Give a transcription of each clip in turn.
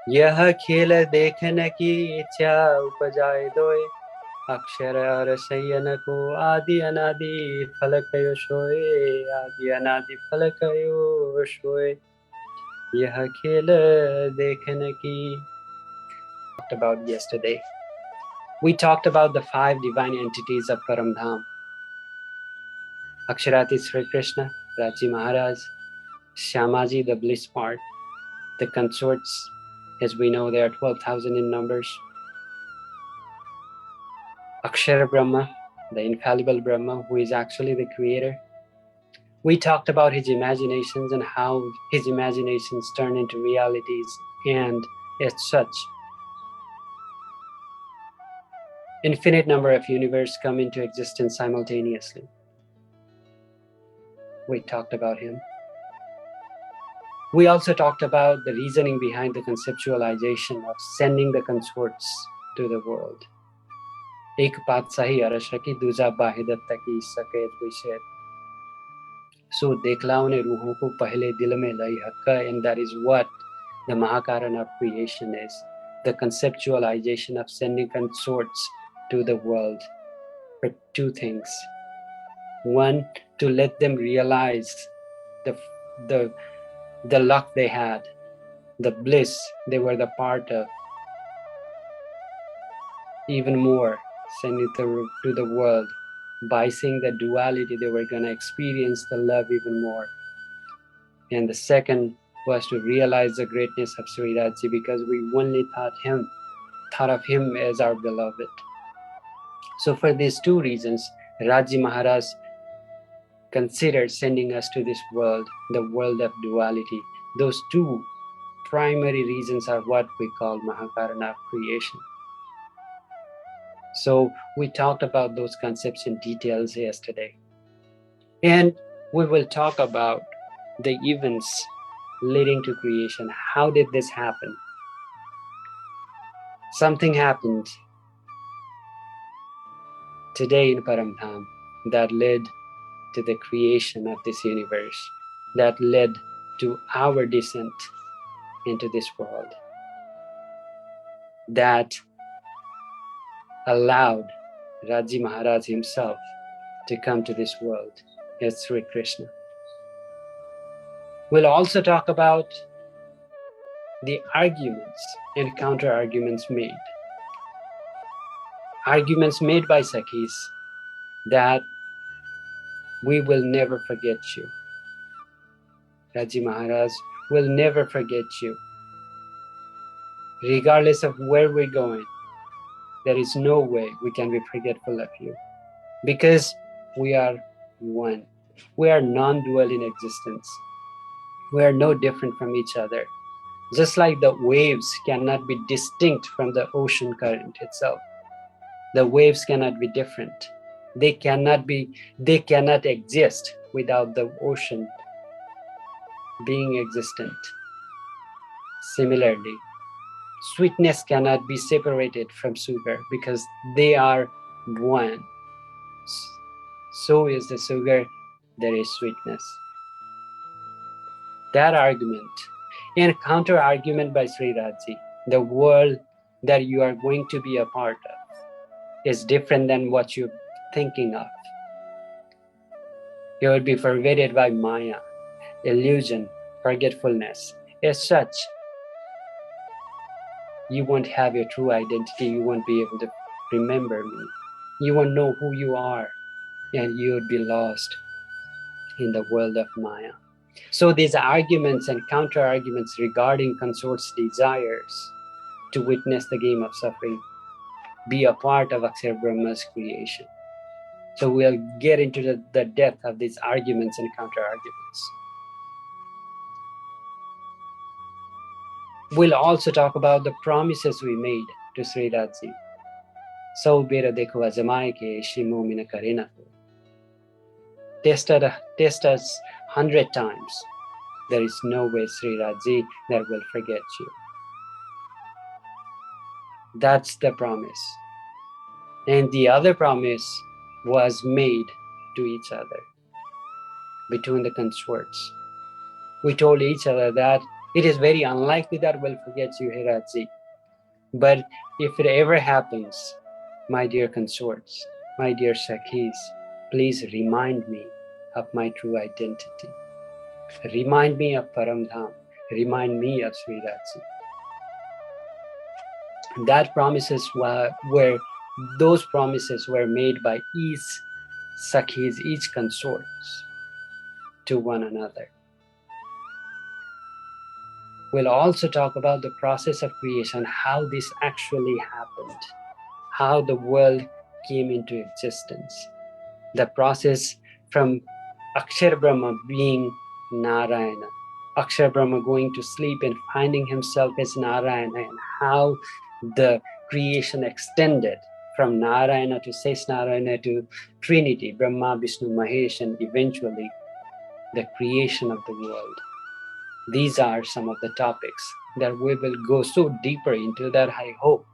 यह खेल देखने की इच्छा उपजाए दोए, अक्षर और शयन को आदि अनादि फलकयो सोए, आदि अनादि फलकयो सोए, यह खेल देखने की. Talked about yesterday. We talked about the 5 divine entities of Paramdham. Aksharati Sri Krishna, Raji Maharaj, Shamaji the bliss part, the consorts, as we know there are 12,000 in numbers. Akshara Brahma, the infallible Brahma, who is actually the creator. We talked about his imaginations and how his imaginations turn into realities, and as such, infinite number of universes come into existence simultaneously. We talked about him. We also talked about the reasoning behind the conceptualization of sending the consorts to the world. एक पातशाही अरशकी दूजा बाहिदत्ता की सकेत विषय. So देखलाओं ने रूहों को पहले दिल में लाई हक्का, and that is what the Mahakarana of creation is. The conceptualization of sending consorts to the world for 2 things. One, to let them realize the luck they had, the bliss they were the part of, even more, send it to the world. By seeing the duality, they were going to experience the love even more. And the second was to realize the greatness of Sri Raji, because we only thought of him as our beloved. So for these 2 reasons, Raji Maharaj considered sending us to this world, the world of duality. Those 2 primary reasons are what we call Mahakarana of creation. So we talked about those concepts in details yesterday. And we will talk about the events leading to creation. How did this happen? Something happened today in Paramdham that led to the creation of this universe, that led to our descent into this world, that allowed Raji Maharaj himself to come to this world as Sri Krishna. We'll also talk about the arguments and counter-arguments made. Arguments made by Sakhis that we will never forget you. Raji Maharaj will never forget you. Regardless of where we're going, there is no way we can be forgetful of you, because we are one. We are non-dual in existence. We are no different from each other. Just like the waves cannot be distinct from the ocean current itself. The waves cannot be different. They cannot exist without the ocean being existent. Similarly, sweetness cannot be separated from sugar because they are one. So is the sugar, there is sweetness. That argument and counter argument by Sri Raji, the world that you are going to be a part of, is different than what you're thinking of. You will be pervaded by Maya, illusion, forgetfulness. As such, you won't have your true identity. You won't be able to remember me. You won't know who you are, and you would be lost in the world of Maya. So these arguments and counter-arguments regarding consorts' desires to witness the game of suffering, be a part of Akshar Brahma's creation. So we'll get into the depth of these arguments and counter-arguments. We'll also talk about the promises we made to Sri Raji. So bera dekho azamai ke shimo mina karena. Test us 100 times. There is no way, Sri Raji, that will forget you. That's the promise. And the other promise was made to each other between the consorts. We told each other that It is very unlikely that we'll forget you, Hiraji. But if it ever happens, my dear consorts, my dear Sakhis, please remind me of my true identity. Remind me of Paramdham. Remind me of Sri Raji. Those promises were made by each Sakhis, each consorts to one another. We'll also talk about the process of creation, how this actually happened, how the world came into existence. The process from Akshar Brahma being Narayana, Akshar Brahma going to sleep and finding himself as Narayana, and how the creation extended from Narayana to Sesh Narayana to Trinity, Brahma, Vishnu, Mahesh, and eventually the creation of the world. These are some of the topics that we will go so deeper into that I hope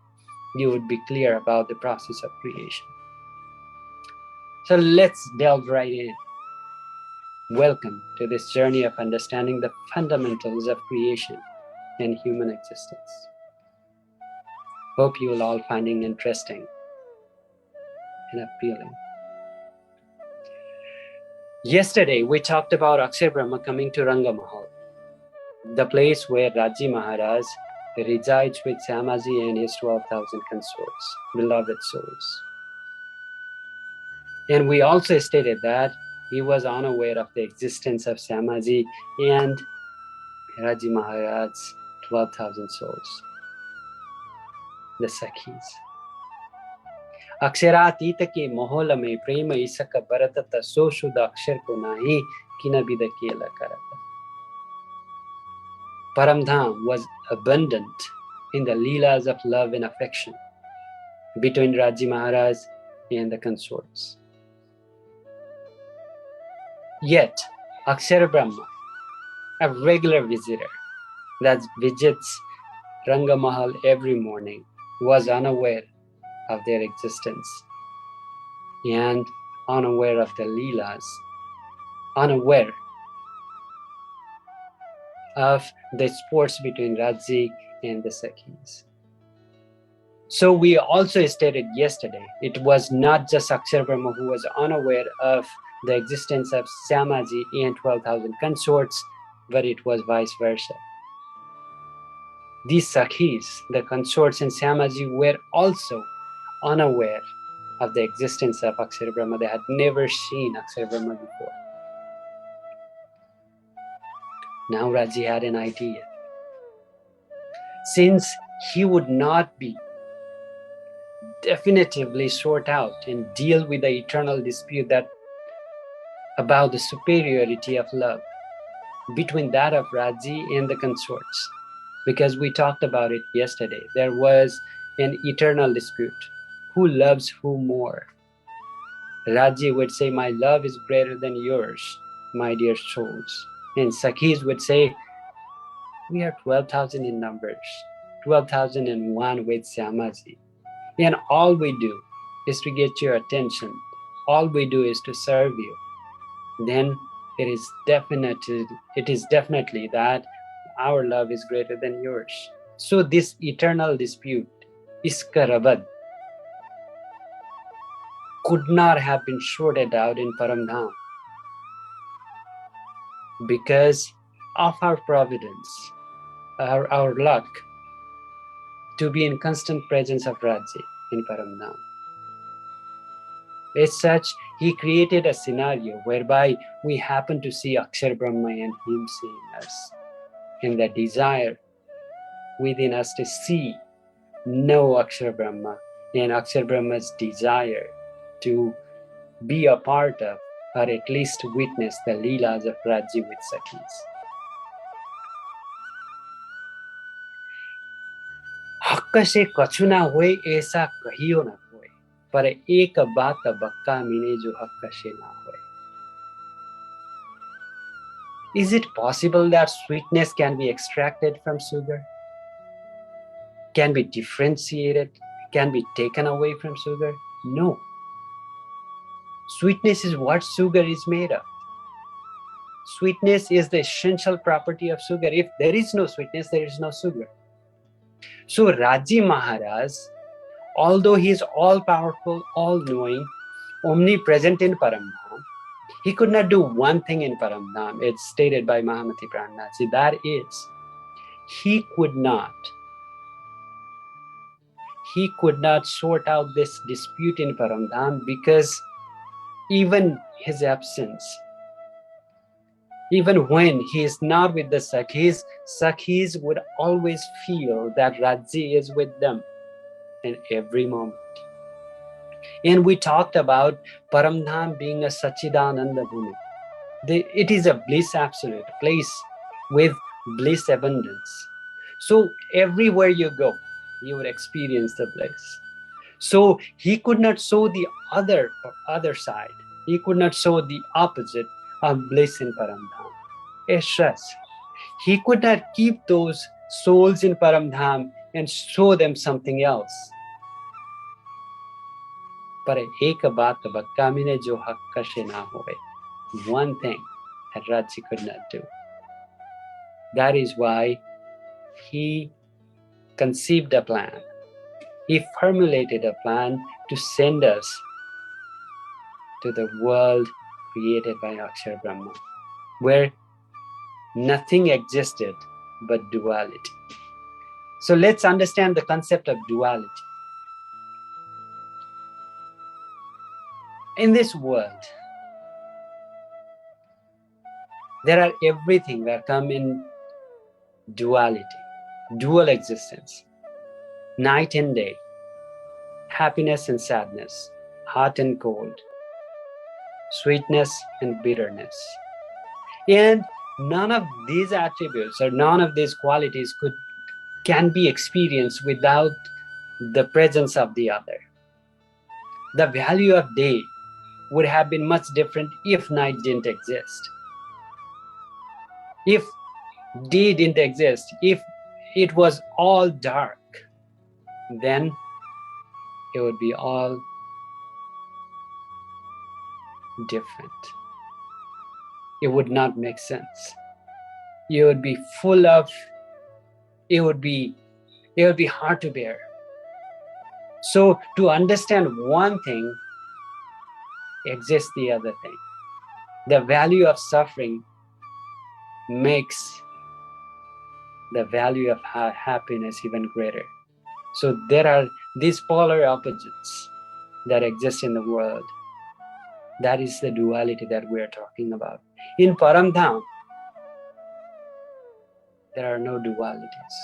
you would be clear about the process of creation. So let's delve right in. Welcome to this journey of understanding the fundamentals of creation and human existence. Hope you will all finding interesting and appealing. Yesterday, we talked about Akshar Brahma coming to Ranga Mahal, the place where Raji Maharaj resides with Syamaji and his 12,000 consorts, beloved souls. And we also stated that he was unaware of the existence of Syamaji and Raji Maharaj's 12,000 souls, the Sakhis. अक्षरातीत के मोहल में प्रेम इसक बरतत सो शुद्ध अक्षर को नाही किन बिद केला करत. Paramdham was abundant in the leelas of love and affection between Raji Maharaj and the consorts. Yet, Akshar Brahma, a regular visitor that visits Ranga Mahal every morning, was unaware of their existence and unaware of the leelas, unaware of the sports between Raji and the Sakhis. So we also stated yesterday, it was not just Akshar Brahma who was unaware of the existence of Syamaji and 12,000 consorts, but it was vice versa. These Sakhis, the consorts and Syamaji, were also unaware of the existence of Akshar Brahma. They had never seen Akshar Brahma before. Now Raji had an idea. Since he would not be definitively sort out and deal with the eternal dispute that about the superiority of love between that of Raji and the consorts, because we talked about it yesterday. There was an eternal dispute. Who loves who more? Raji would say, my love is greater than yours, my dear souls. And Sakhis would say, we are 12,000 in numbers, 12,001 with Syamaji. And all we do is to get your attention. All we do is to serve you. Then it is definitely that our love is greater than yours. So this eternal dispute, Iskarabad, could not have been sorted out in Paramdham because of our providence, our luck to be in constant presence of Raji in Paramdham. As such, he created a scenario whereby we happen to see Akshar Brahma and him seeing us, and the desire within us to see, know Akshar Brahma, and Akshar Brahma's desire to be a part of, or at least witness the leelas of Raji with Sakhis. हक्क से कछु ना होए ऐसा कहियो ना होए, पर एक बात बक्का मिले जो हक्क से ना होए. Is it possible that sweetness can be extracted from sugar? Can be differentiated? Can be taken away from sugar? No. Sweetness is what sugar is made of. Sweetness is the essential property of sugar. If there is no sweetness, there is no sugar. So Raji Maharaj, although he is all-powerful, all-knowing, omnipresent in Paramdham, he could not do one thing in Paramdham. It's stated by Mahamati Prananath. That is, he could not sort out this dispute in Paramdham, because even his absence, even when he is not with the Sakhis would always feel that Raji is with them in every moment. And we talked about Paramdham being a Sachidananda Bhumi. It is a bliss absolute, place with bliss abundance. So everywhere you go, you would experience the bliss. So he could not show the other side. He could not show the opposite of bliss in Paramdham. Yashas. He could not keep those souls in Paramdham and show them something else. Par ek baat bakka mine jo hak kashe na hoye. One thing that Raji could not do. That is why he conceived a plan. He formulated a plan to send us to the world created by Akshar Brahma, where nothing existed but duality. So let's understand the concept of duality. In this world, there are everything that come in duality, dual existence, night and day, happiness and sadness, hot and cold, sweetness and bitterness. And none of these attributes or none of these qualities can be experienced without the presence of the other. The value of day would have been much different if night didn't exist. If day didn't exist, if it was all dark, then it would be all different. It would not make sense. It would be it would be hard to bear. So to understand one thing exists the other thing. The value of suffering makes the value of happiness even greater. So there are these polar opposites that exist in the world. That is the duality that we are talking about. In Paramdham, there are no dualities.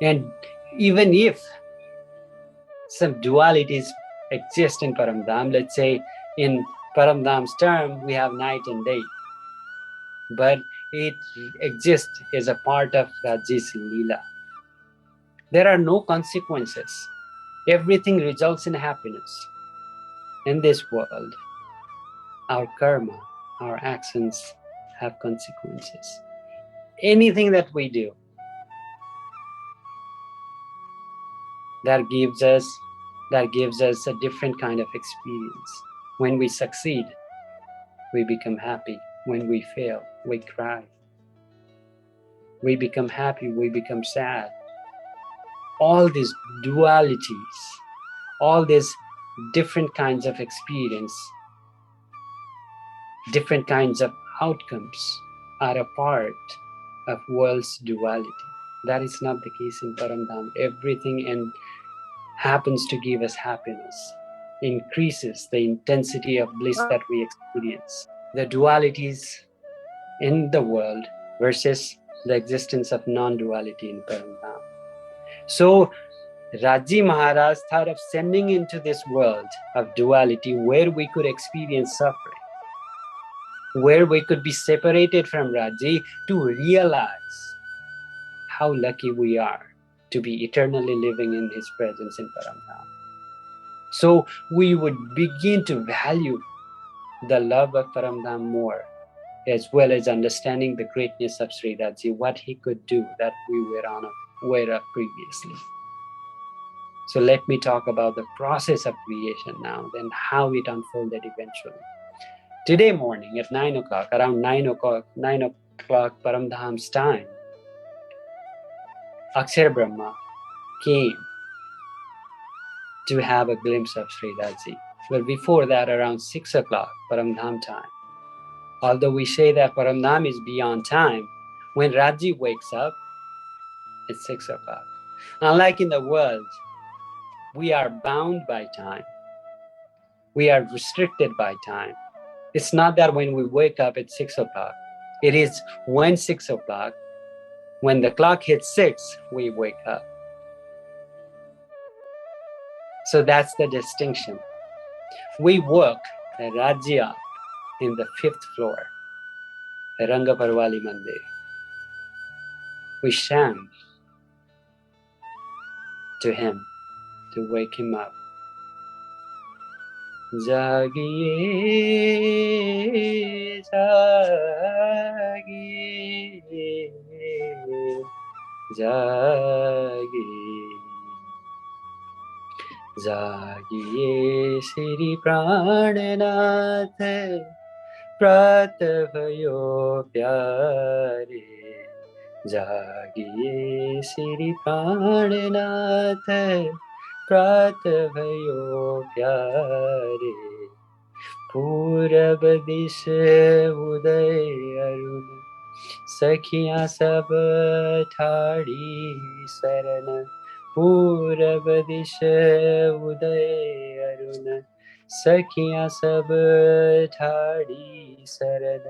And even if some dualities exist in Paramdham, let's say in Paramdham's term, we have night and day, but it exists as a part of Raji's Leela. There are no consequences. Everything results in happiness. In this world, our karma, our actions have consequences. Anything that we do that gives us a different kind of experience. When we succeed, we become happy. When we fail, we cry. We become happy, we become sad. All these dualities, all these different kinds of experience, different kinds of outcomes are a part of world's duality. That is not the case in Paramdham. Everything happens to give us happiness, increases the intensity of bliss that we experience. The dualities in the world versus the existence of non-duality in Paramdham. So Raji Maharaj thought of sending into this world of duality where we could experience suffering, where we could be separated from Raji, to realize how lucky we are to be eternally living in his presence in Paramdham. So we would begin to value the love of Paramdham more, as well as understanding the greatness of Sri Raji, what he could do that we were unaware of previously. So let me talk about the process of creation now, then how it unfolded eventually. Today morning at 9 o'clock, around 9 o'clock Paramdham's time, Akshara Brahma came to have a glimpse of Sri Radji. But before that, around 6 o'clock Paramdham time, although we say that Paramdham is beyond time, when Radji wakes up, it's 6 o'clock. Unlike in the world, we are bound by time. We are restricted by time. It's not that when we wake up at 6 o'clock. It is when 6 o'clock, when the clock hits 6, we wake up. So that's the distinction. We woke Radji up in the 5th floor, Ranga Parwali Mandir. We sang to him to wake him up. Jagiye, jagiye, jagiye, jagiye, Shri Prananath, prat bhayo pyare. Jagiye Shri Prananath, prat bhayo pyare. Purab dishe uday arun, sakhiyan sab thadi saran. Purab dishe uday arun, sakhiyan sab thadi saran.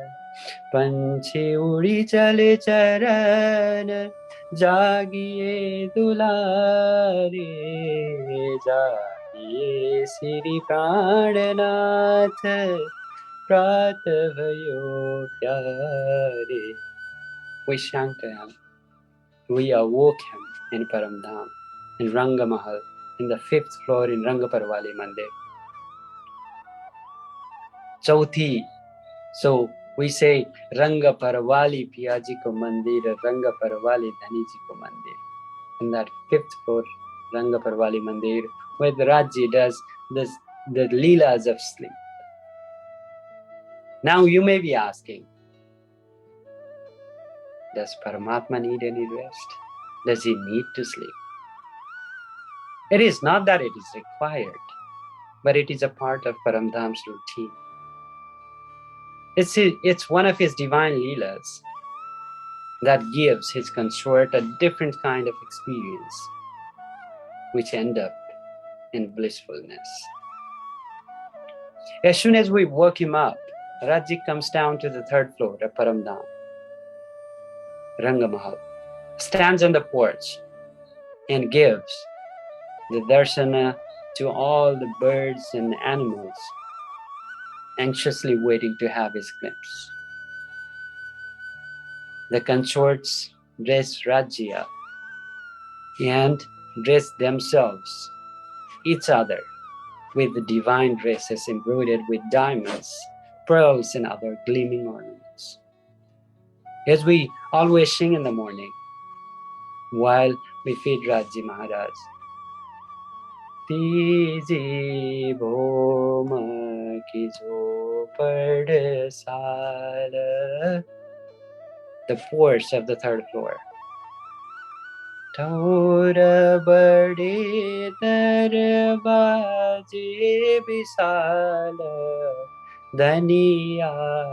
पंछी उड़ी चले चरण, जागिए दुलारे. जागिए श्री प्राणनाथ, प्रात भयो प्यारे. We sang to him. We awoke him in Paramdham, in Ranga Mahal, in the 5th floor in Ranga Parwali Mandir. Chauthi. So we say Ranga Parwali Piyaji ko mandir, Ranga Parwali Dhaniji ko mandir. In that 5th floor Ranga Parwali Mandir, where the Raji does the leelas of sleep. Now you may be asking, does Paramatma need any rest? Does he need to sleep? It is not that it is required, but it is a part of Paramdham's routine. It's one of his divine leelas that gives his consort a different kind of experience, which end up in blissfulness. As soon as we woke him up, Raji comes down to the 3rd floor of Paramdham, Ranga Mahal, stands on the porch and gives the darshana to all the birds and animals, anxiously waiting to have his glimpse. The consorts dress Raji up and dress themselves, each other, with the divine dresses embroidered with diamonds, pearls, and other gleaming ornaments. As we always sing in the morning, while we feed Raji Maharaj, Tiji bhoma ki jhopad sala, the porch of the 3rd floor. Taura bade darbaje bisala, daniyavat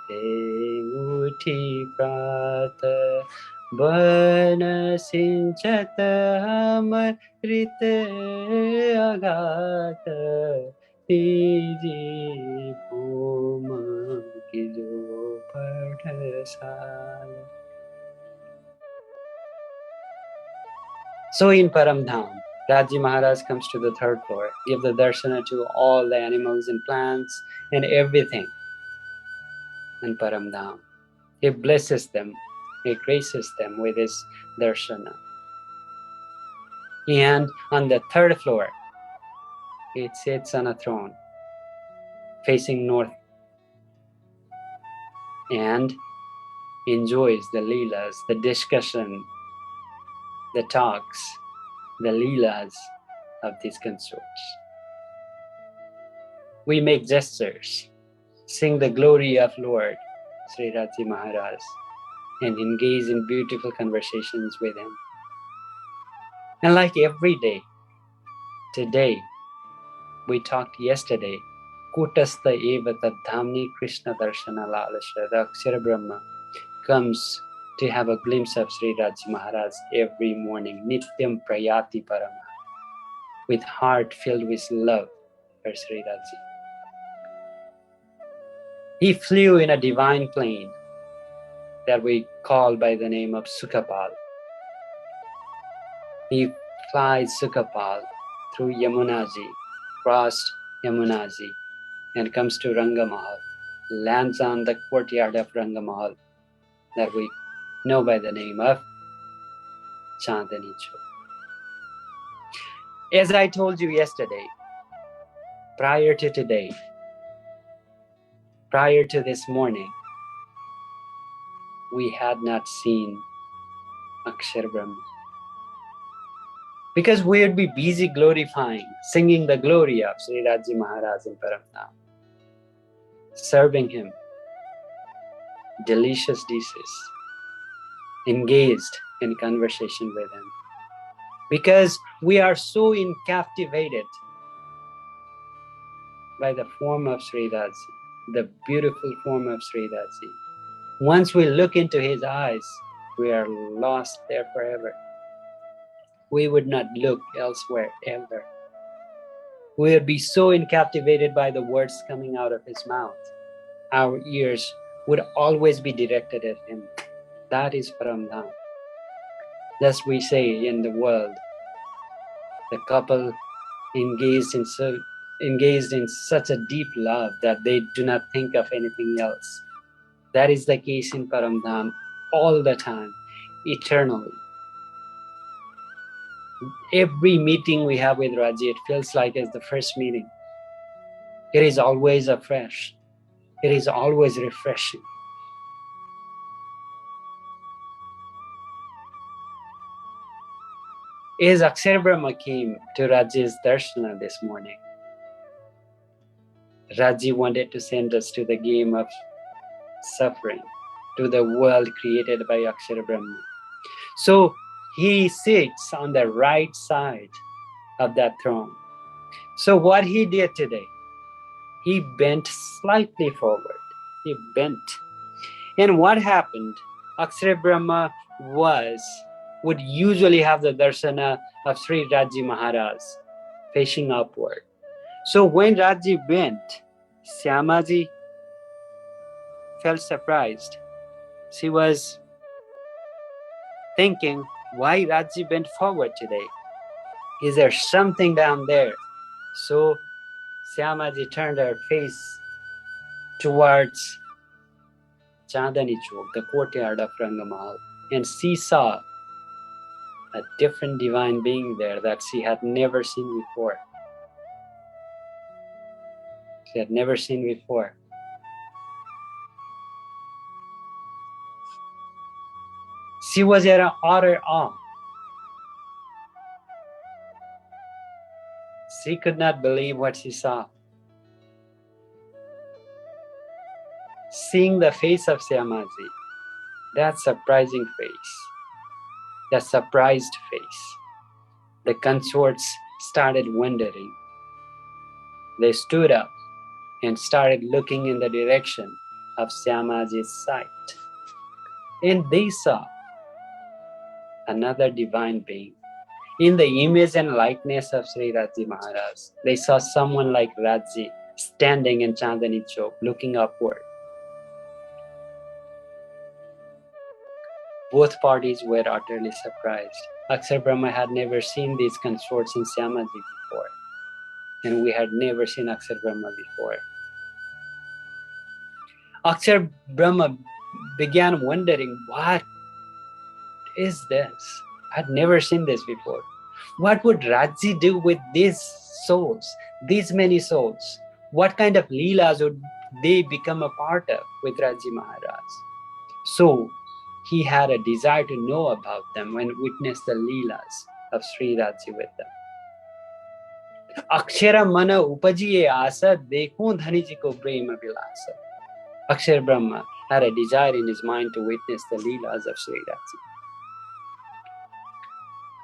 uthi prat, bana sinchat amrit agat, tiji bhuma ki jhopad sala. So in Paramdham, Raji Maharaj comes to the 3rd floor, gives the darshana to all the animals and plants and everything in Paramdham. He blesses them, he graces them with his darshana. And on the 3rd floor, he sits on a throne facing north and enjoys the leelas, the discussion, the talks, the leelas of these consorts. We make gestures, sing the glory of Lord Sri Raji Maharaj, and engage in beautiful conversations with him. And like every day, today, we talked yesterday, Kutastha eva tadhamni Krishna darshana lalasha, the Akshara Brahma comes to have a glimpse of Sri Raji Maharaj every morning, nityam prayati parama, with heart filled with love for Sri Raji. He flew in a divine plane that we call by the name of Sukhapal. He flies Sukhapal through Yamunaji, crossed Yamunaji, and comes to Rangamahal, lands on the courtyard of Rangamahal that we know by the name of Chandani Chowk. As I told you yesterday, prior to today, prior to this morning, we had not seen Akshar Brahma. Because we would be busy glorifying, singing the glory of Sri Raji Maharaj in Paramdham, serving him delicious dishes, engaged in conversation with him. Because we are so captivated by the form of Sri Raji, the beautiful form of Sri Raji. Once we look into his eyes, we are lost there forever. We would not look elsewhere ever. We would be so captivated by the words coming out of his mouth. Our ears would always be directed at him. That is Paramdham. Thus we say in the world, the couple engaged in such a deep love that they do not think of anything else. That is the case in Paramdham all the time, eternally. Every meeting we have with Raji, it feels like it's the first meeting. It is always afresh. It is always refreshing. As Akshar Brahma came to Raji's darshana this morning, Raji wanted to send us to the game of suffering, to the world created by Akshar Brahma. So he sits on the right side of that throne. So what he did today, he bent slightly forward. He bent. And what happened? Akshar Brahma would usually have the darshana of Sri Raji Maharaj facing upward. So when Raji bent, Syamaji felt surprised. She was thinking, why Raji bent forward today? Is there something down there? So Syamaji turned her face towards Chandani Chowk, the courtyard of Rangamahal, and she saw a different divine being there that she had never seen before. She had never seen before. She was at an utter awe. She could not believe what she saw. Seeing the face of Syamaji, that surprising face, that surprised face, the consorts started wondering. They stood up and started looking in the direction of Syamaji's sight. And they saw another divine being. In the image and likeness of Sri Raji Maharaj, they saw someone like Raji standing in Chandani Chowk, looking upward. Both parties were utterly surprised. Akshar Brahma had never seen these consorts in Syamaji before, and we had never seen Akshar Brahma before. Akshar Brahma began wondering, what is this? I'd never seen this before. What would Raji do with these souls, these many souls? What kind of leelas would they become a part of with Raji Maharaj? So he had a desire to know about them and witness the leelas of Sri Raji with them. अक्षर मन उपजिए आशा देखूं धनी जी को प्रेम विलास. Akshar Brahma had a desire in his mind to witness the Leelas of Sri Radha.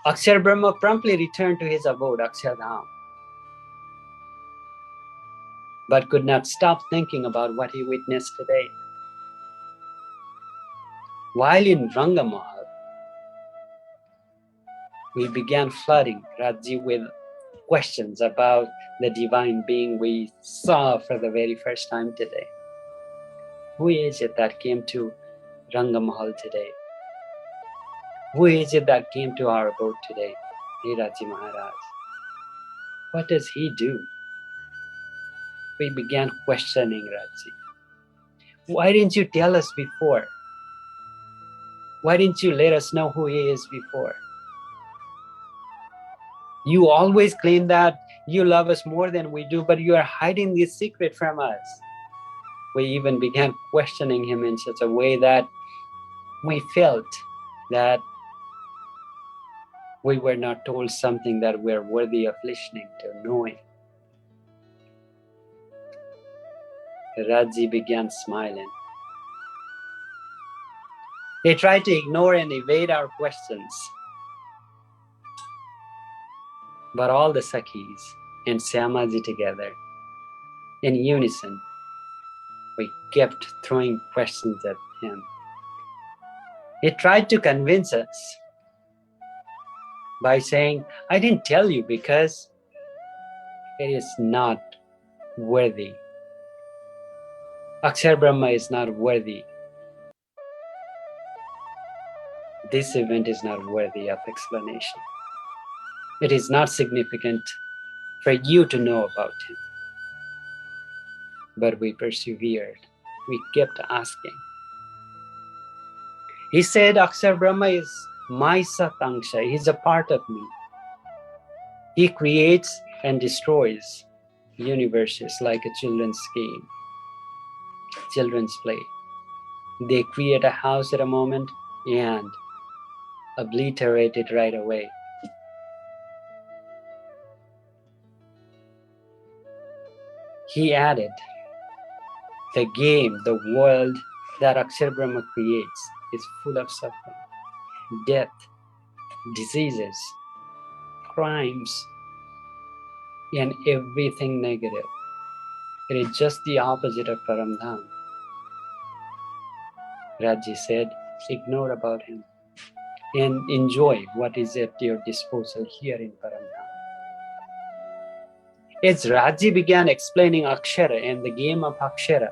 Akshar Brahma promptly returned to his abode, Akshardham, but could not stop thinking about what he witnessed today. While in Rangamahal, we began flooding Radji with questions about the divine being we saw for the very first time today. Who is it that came to Rangamahal today? Who is it that came to our abode today? Hey Raji Maharaj, what does he do? We began questioning Raji. Why didn't you tell us before? Why didn't you let us know who he is before? You always claim that you love us more than we do, but you are hiding this secret from us. We even began questioning him in such a way that we felt that we were not told something that we're worthy of listening to, knowing. Raji began smiling. He tried to ignore and evade our questions. But all the Sakhis and Syamaji together, in unison, we kept throwing questions at him. He tried to convince us by saying, I didn't tell you because it is not worthy. Akshar Brahma is not worthy. This event is not worthy of explanation. It is not significant for you to know about him. But we persevered. We kept asking. He said, Akshar Brahma is my Satangsha. He's a part of me. He creates and destroys universes like a children's game, children's play. They create a house at a moment and obliterate it right away. He added, the game, the world that Akshar Brahma creates is full of suffering, death, diseases, crimes, and everything negative. It is just the opposite of Paramdham. Raji said, ignore about him and enjoy what is at your disposal here in Paramdham. As Raji began explaining Akshara and the game of Akshara,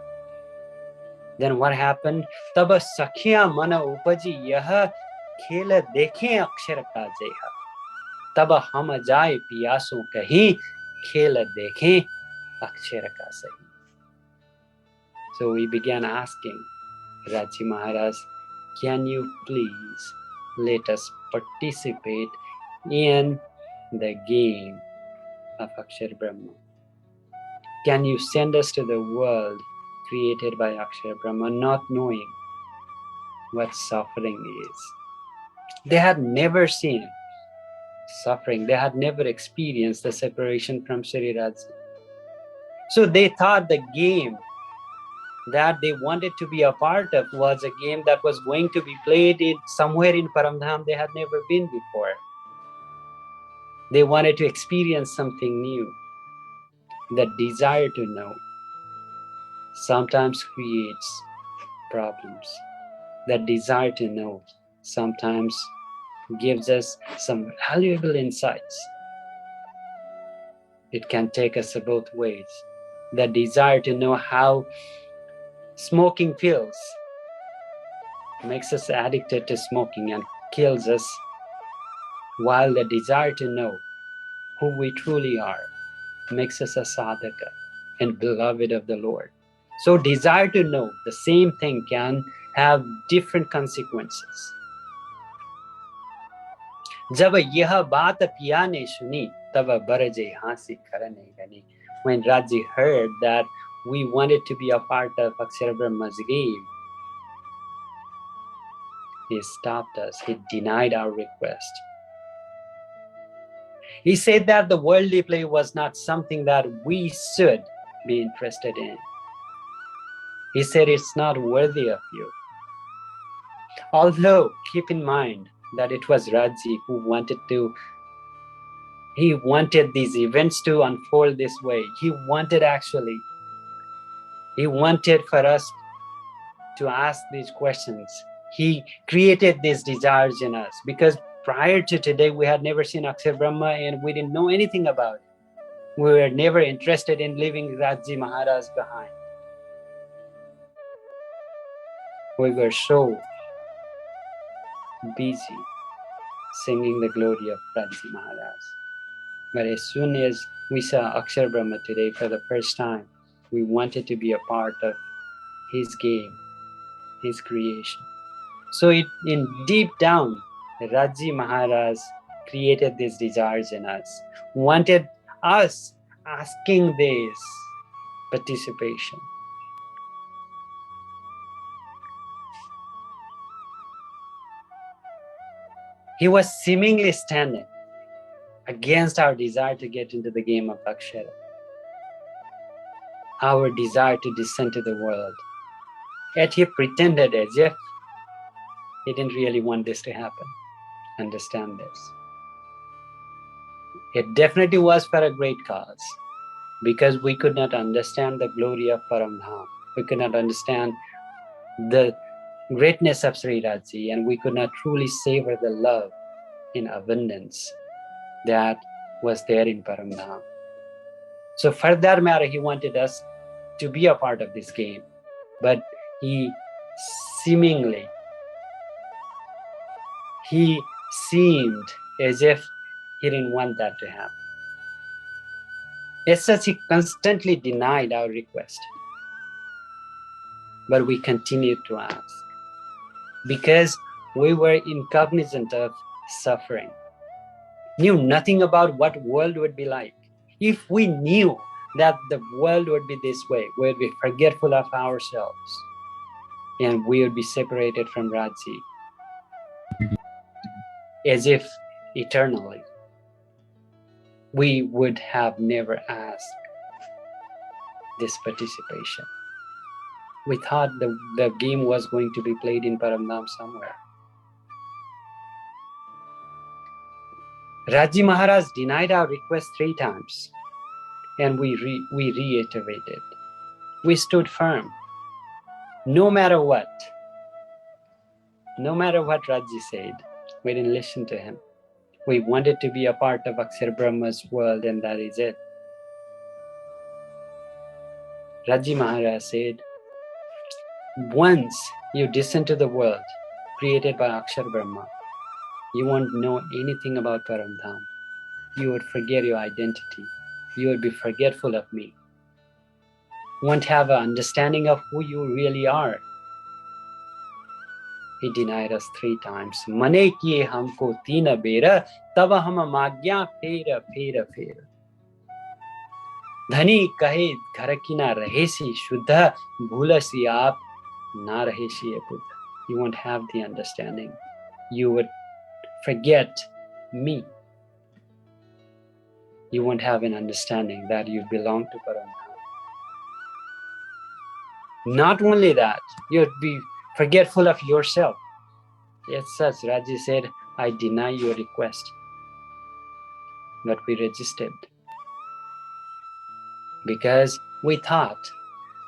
then what happened? Taba sakhiya mana upaji yaha khela dekhe Akshara ka jeha. Taba hum jaye piyaso kahi khela dekhe Akshara ka sahi. So we began asking Raji Maharaj, can you please let us participate in the game of Akshar Brahma? Can you send us to the world created by Akshar Brahma, not knowing what suffering is? They had never seen suffering. They had never experienced the separation from Sri Radha. So they thought the game that they wanted to be a part of was a game that was going to be played somewhere in Paramdham they had never been before. They wanted to experience something new. The desire to know sometimes creates problems. The desire to know sometimes gives us some valuable insights. It can take us both ways. The desire to know how smoking feels makes us addicted to smoking and kills us, while the desire to know who we truly are makes us a sadhaka and beloved of the Lord. So desire to know the same thing can have different consequences. जब यह बात पिया ने सुनी तब बरजे हांसी करने Ghani. When Raji heard that we wanted to be a part of Akshara Brahma's game, he stopped us. He denied our request. He said that the worldly play was not something that we should be interested in. He said it's not worthy of you. Although, keep in mind that it was Raji who wanted these events to unfold this way. He wanted for us to ask these questions. He created these desires in us because prior to today, we had never seen Akshar Brahma and we didn't know anything about it. We were never interested in leaving Raji Maharaj behind. We were so busy singing the glory of Raji Maharaj. But as soon as we saw Akshar Brahma today for the first time, we wanted to be a part of his game, his creation. So in deep down, Raji Maharaj created these desires in us, wanted us asking this participation. He was seemingly standing against our desire to get into the game of Akshara, our desire to descend to the world. Yet he pretended as if he didn't really want this to happen. Understand this. It definitely was for a great cause, because we could not understand the glory of Paramdham. We could not understand the greatness of Sri Raji, and we could not truly savor the love in abundance that was there in Paramdham. So for that matter, he wanted us to be a part of this game, but he seemed as if he didn't want that to happen. As such, he constantly denied our request. But we continued to ask because we were incognizant of suffering, knew nothing about what world would be like. If we knew that the world would be this way, we would be forgetful of ourselves and we would be separated from Raji as if eternally. We would have never asked this participation. We thought the game was going to be played in Paramdham somewhere. Raji Maharaj denied our request 3 times, and we reiterated. We stood firm. No matter what Raji said, we didn't listen to him. We wanted to be a part of Akshar Brahma's world, and that is it. Raji Maharaj said, once you descend to the world created by Akshar Brahma, you won't know anything about Paramdham. You would forget your identity. You would be forgetful of me. Won't have an understanding of who you really are. He denied us 3 times. Mane kiye humko tina bera, taba hum magya phera phera phera. Dhani kahe ghar ki na rahesi shuddha, bhulasi aap na rahesi buddha. You won't have the understanding. You would forget me. You won't have an understanding that you belong to Paramdham. Not only that, you'd be forgetful of yourself. As such, Raji said, I deny your request. But we resisted because we thought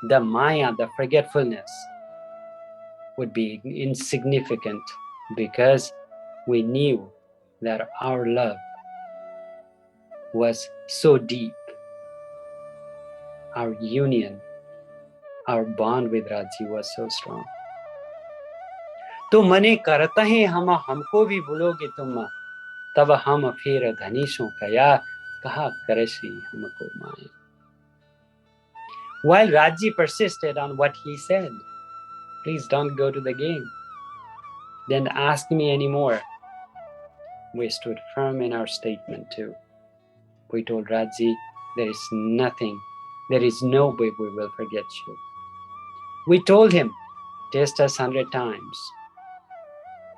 the Maya, the forgetfulness, would be insignificant because we knew that our love was so deep. Our union, our bond with Raji was so strong. तो मने करता है हमको भी भूलोगे तुम, तब हम फिर धनीशों कया कहा करसी हमको माया. While Raji persisted on what he said, please don't go to the game, then ask me anymore. We stood firm in our statement too. We told Raji, there is no way we will forget you. We told him, test us 100 times.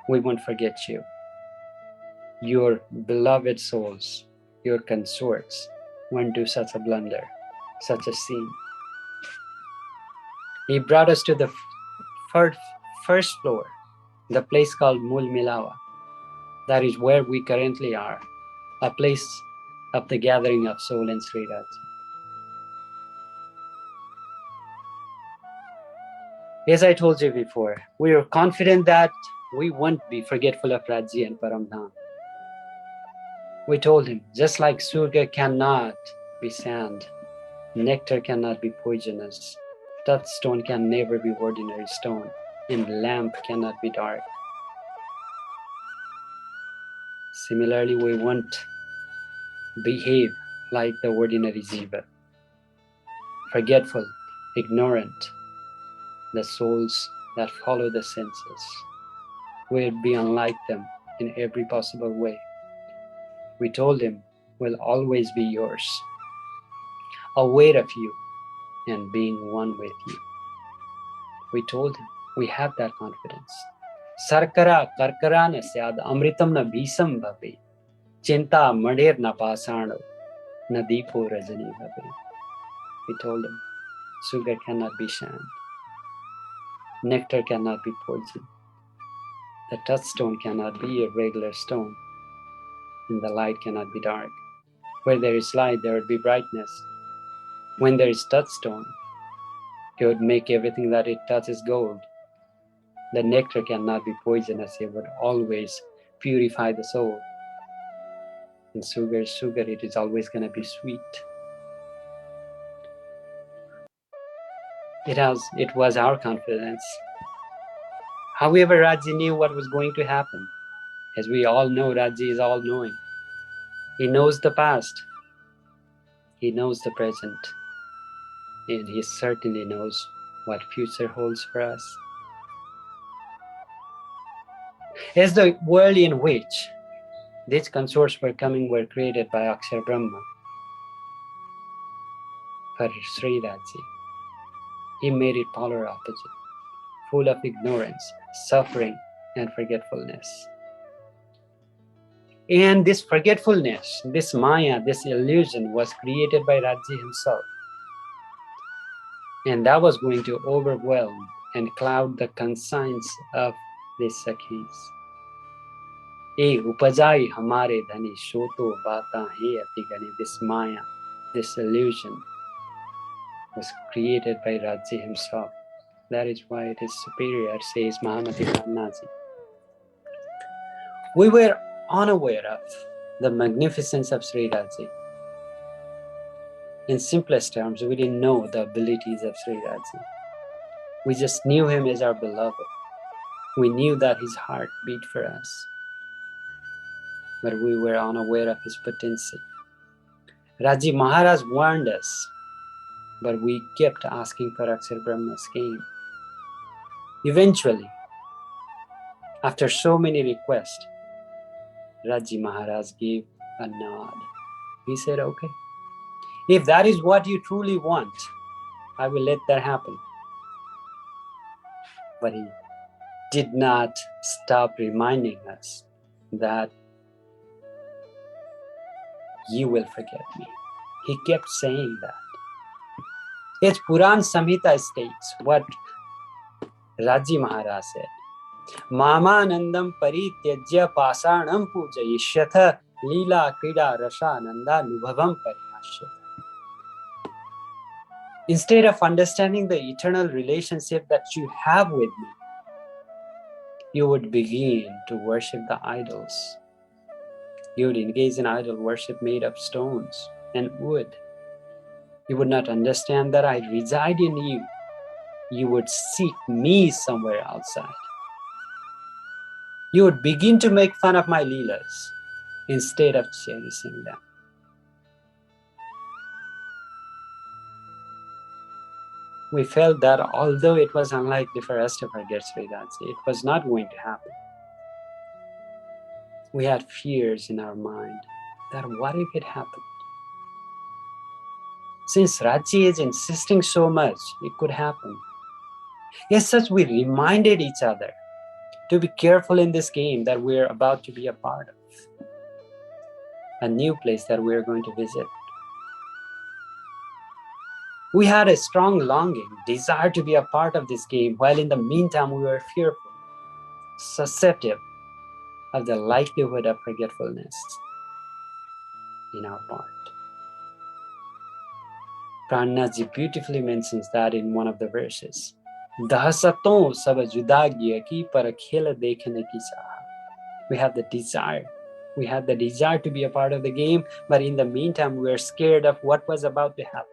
We won't forget you. Your beloved souls your consorts won't do such a blunder, such a sin. He brought us to the first floor, the place called Mul Milawa. That is where we currently are, a place of the gathering of soul and Sri Raj. As I told you before, we are confident that we won't be forgetful of Raji and Paramdham. We told him, just like Surga cannot be sand, nectar cannot be poisonous, touchstone can never be ordinary stone, and lamp cannot be dark. Similarly, we won't behave like the ordinary jiva, forgetful, ignorant, the souls that follow the senses. We'll be unlike them in every possible way. We told him, we'll always be yours, aware of you and being one with you. We told him, we have that confidence. Sarkara karkara na syad amritam na bhisam bhavi, chinta madher na pasano, na deepo rajani bhavi. We told him, sugar cannot be sand, nectar cannot be poison, the touchstone cannot be a regular stone, and the light cannot be dark. Where there is light, there would be brightness. When there is touchstone, it would make everything that it touches gold. The nectar cannot be poisonous, it would always purify the soul. And sugar is sugar, it is always going to be sweet. It was our confidence. However, Raji knew what was going to happen. As we all know, Raji is all-knowing. He knows the past. He knows the present. And he certainly knows what future holds for us. As the world in which these consorts were coming were created by Akshar Brahma for Sri Raji, he made it polar opposite, full of ignorance, suffering, and forgetfulness. And this forgetfulness, this maya, this illusion was created by Raji himself. And that was going to overwhelm and cloud the conscience of these Sakhis. E upajai hamare dhani shoto bata he atigani. This maya, this illusion was created by Raji himself. That is why it is superior, says Mahamati Prananath. We were unaware of the magnificence of Sri Raji. In simplest terms, we didn't know the abilities of Sri Raji. We just knew him as our beloved. We knew that his heart beat for us, but we were unaware of his potency. Raji Maharaj warned us, but we kept asking for Akshar Brahma's game. Eventually, after so many requests, Raji Maharaj gave a nod. He said, okay, if that is what you truly want, I will let that happen. But he did not stop reminding us that you will forget me. He kept saying that. As Puran Samhita states what Raji Maharaj said, Mamanandam parityajya pasanam pujayishyatha lila krida rasananda nubhavam pariyashyatha. Instead of understanding the eternal relationship that you have with me, you would begin to worship the idols. You would engage in idol worship made of stones and wood. You would not understand that I reside in you. You would seek me somewhere outside. You would begin to make fun of my leelas instead of cherishing them. We felt that although it was unlikely for us to forget Sri Raji, it was not going to happen. We had fears in our mind that what if it happened? Since Raji is insisting so much, it could happen. As such, we reminded each other to be careful in this game that we're about to be a part of. a new place that we are going to visit. We had a strong longing, desire to be a part of this game, while in the meantime we were fearful, susceptible of the likelihood of forgetfulness in our part. Prananath beautifully mentions that in one of the verses. Dahasaton sab judagya ki par khela dekhne ki chaha. We have the desire. We had the desire to be a part of the game, but in the meantime, we were scared of what was about to happen.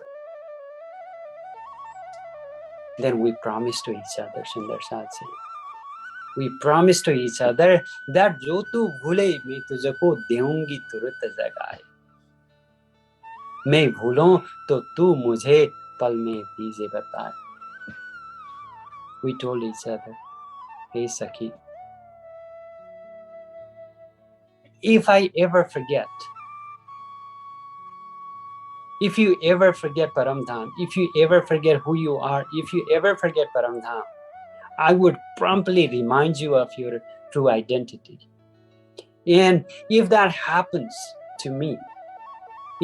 Then we promised to each other, Sundar Satsi. We promised to each other that jo tu bhule main tujhko deungi turut jagaye. मैं भूलूं तो तू मुझे पल में दीजे बताए. We told each other, hey Sakhi, if I ever forget, if you ever forget Paramdham, if you ever forget who you are, if you ever forget Paramdham, I would promptly remind you of your true identity. And if that happens to me,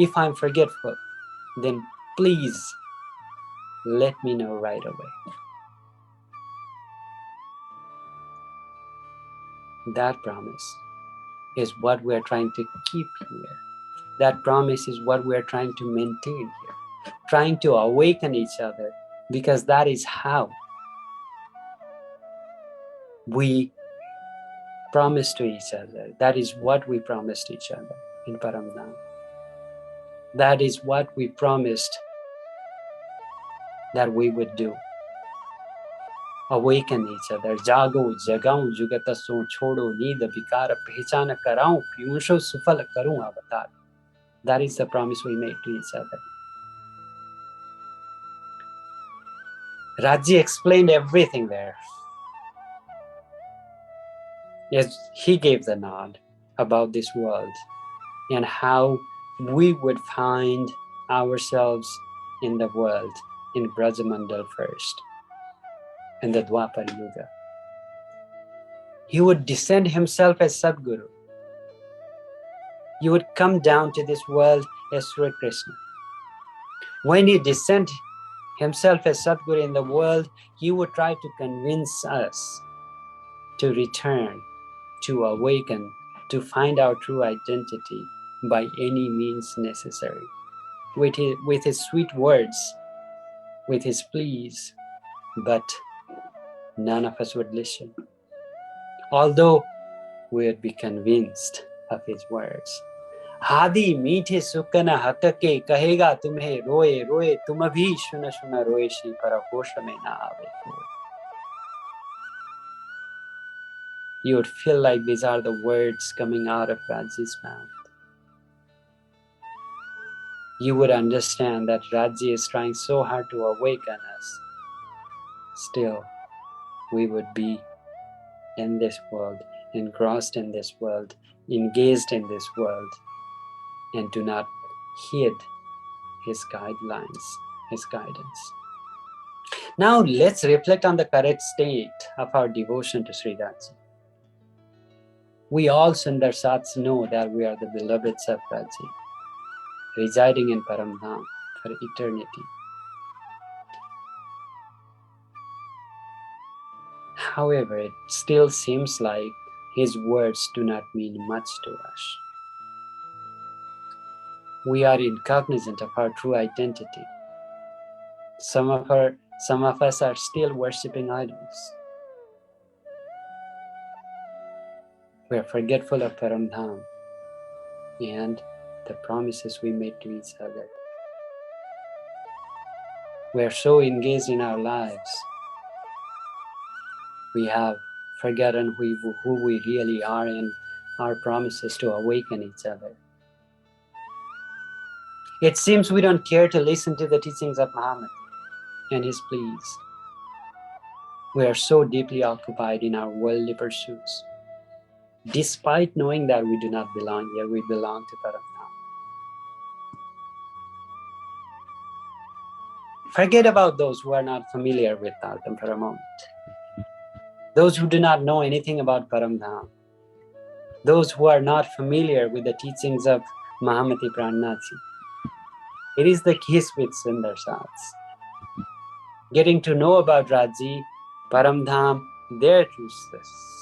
if I'm forgetful, then please let me know right away. That promise is what we're trying to keep here. That promise is what we're trying to maintain here, trying to awaken each other, because that is how we promise to each other. That is what we promised each other in Paramdham. That is what we promised that we would do. Awaken each other. Jago, jagaun, jugata so chodo, need vikara, pehchana karaun, piyunsho sufal karun avatar. That is the promise we made to each other. Raji explained everything there. Yes, he gave the nod about this world and how we would find ourselves in the world in Brajamandal first, in the Dwapar Yuga. He would descend himself as Satguru. He would come down to this world as Sri Krishna. When he descended himself as Satguru in the world, he would try to convince us to return, to awaken, to find our true identity by any means necessary. With his sweet words, with his pleas, but none of us would listen. Although we would be convinced of his words. Hadi meethe sukana hatake kahega tumhe roye roye tum abhi shuna shuna roye shi para hosh mein na aave. You would feel like these are the words coming out of Raji's mouth. You would understand that Raji is trying so hard to awaken us. Still, we would be in this world, engrossed in this world, engaged in this world, and do not heed his guidelines, his guidance. Now let's reflect on the correct state of our devotion to Sri Raji. We all Sundar Sats know that we are the beloveds of Raji, residing in Paramdham for eternity. However, it still seems like his words do not mean much to us. We are incognizant of our true identity. Some of us are still worshipping idols. We are forgetful of Paramdham and the promises we made to each other. We are so engaged in our lives. We have forgotten who we really are and our promises to awaken each other. It seems we don't care to listen to the teachings of Mahamati and his pleas. We are so deeply occupied in our worldly pursuits. Despite knowing that we do not belong here, we belong to Paramdham. Forget about those who are not familiar with Dharma for a moment. Those who do not know anything about Paramdham. Those who are not familiar with the teachings of Mahamati Prananath. It is the case with Sundar Sats. Getting to know about Raji, Paramdham, their true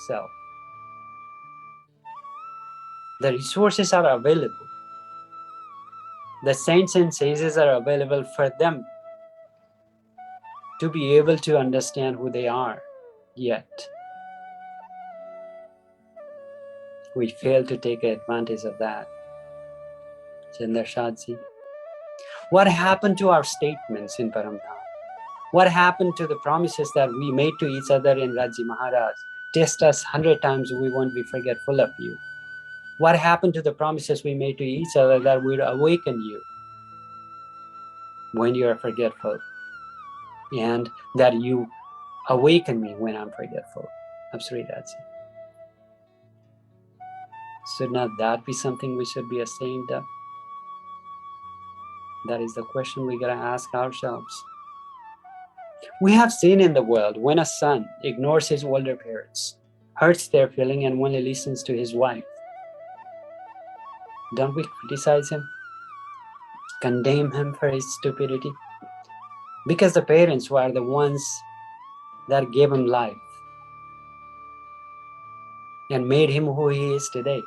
self. The resources are available. The saints and sages are available for them to be able to understand who they are. Yet, we fail to take advantage of that. Sundar Sats. What happened to our statements in Paramdham? What happened to the promises that we made to each other in Raji Maharaj? Test us 100 times, we won't be forgetful of you. What happened to the promises we made to each other that we'd awaken you when you are forgetful, and that you awaken me when I'm forgetful of Sri Raji? Should not that be something we should be ashamed of? That is the question we gotta ask ourselves. We have seen in the world when a son ignores his older parents, hurts their feeling, and only listens to his wife, don't we criticize him? Condemn him for his stupidity? Because the parents were the ones that gave him life and made him who he is today.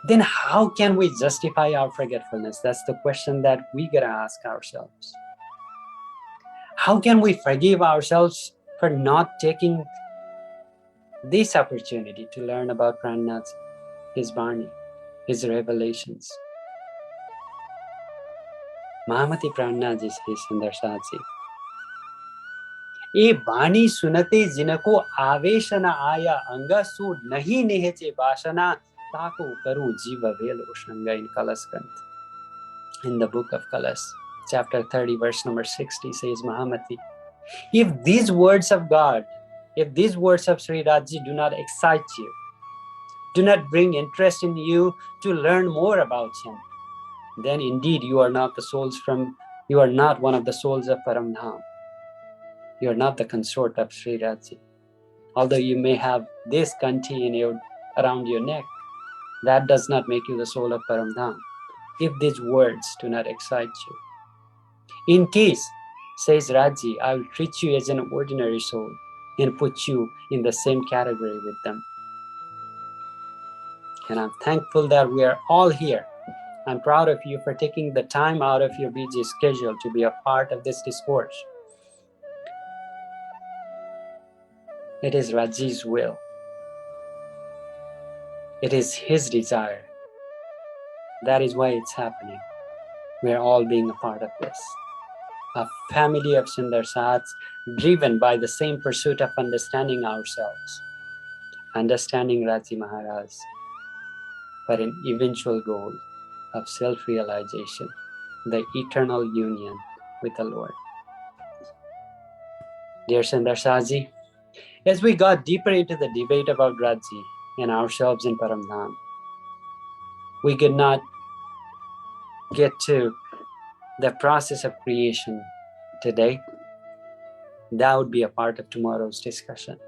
Then how can we justify our forgetfulness? That's the question that we gotta ask ourselves. How can we forgive ourselves for not taking this opportunity to learn about Prananath, his Varni, his revelations? Mahamati Prananath ji says Sundar Sats. ए वाणी सुनते जिनको आवेश न आया अंग सो नहीं नेहचे वासना ताको करूं जीव वेलो शंगा in Kalaskant. In the book of Kalas, chapter 30, verse number 60 says Mahamati, if these words of God, if these words of Sri Raji do not excite you, do not bring interest in you to learn more about him, then indeed you are not one of the souls of Paramdham. You are not the consort of Sri Raji. Although you may have this kanti around your neck, that does not make you the soul of Paramdham, if these words do not excite you. In case, says Raji, I will treat you as an ordinary soul and put you in the same category with them. And I'm thankful that we are all here. I'm proud of you for taking the time out of your busy schedule to be a part of this discourse. It is Raji's will. It is his desire. That is why it's happening. We are all being a part of this. A family of Sundar Sats driven by the same pursuit of understanding ourselves, understanding Raji Maharaj, for an eventual goal of self-realization, the eternal union with the Lord. Dear Sundar Satji, as we got deeper into the debate about Raji and ourselves in Paramdham, we could not get to the process of creation today. That would be a part of tomorrow's discussion.